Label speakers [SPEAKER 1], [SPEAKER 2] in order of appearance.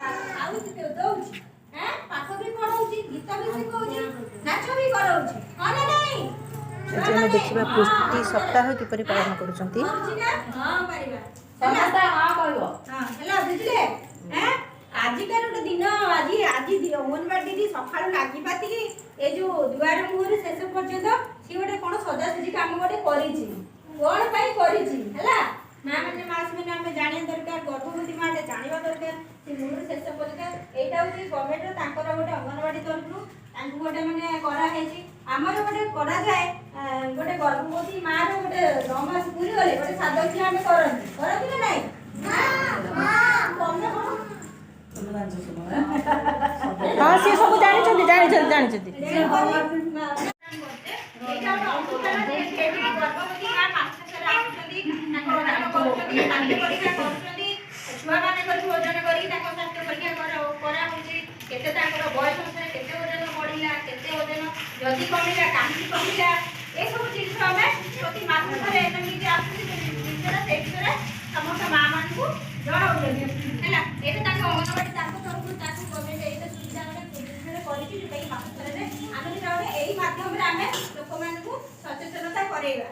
[SPEAKER 1] आज देखा पुष्टि सप्ताह किपरि पालन करुछंती।
[SPEAKER 2] आजिकार गोटे दिन आज आज अंगनवाड़ी दीदी सका लगी पाती ए जो दुआर मुहर शेष पर्यंत सी गोटे कौन सजासजी कम गोटे कौन है माँ मैंने मास मैंने आम जाना दरकार गर्भवती माँ जानवा दरकार से मुहर शेष पर्यंत यहाँ हूँ गवर्नमेंट गोटे अंगनवाड़ी तरफ गोटे मैंने कराई आमर गोटे कराए गोटे गर्भवती माँ गोटे 9 मास पूरी गले गोटे सादक्ष्य आम करती ना नाई
[SPEAKER 1] हाँ सी सब जानते
[SPEAKER 2] छुआ मैंने ओजन कर बयस अनुसार केते ओजन बढ़ला केते ओजन जदि कमिला कहीं कमिला ए सब चीज आम प्रति मास थे निजे आसुचे समस्त माँ मान को जनाऊँ है अंगनवाड़ी तरफ गवर्नमेंट ये सुविधा गोटे कर मास थे आम यही माध्यम लोक मान सचेतनता करेगा।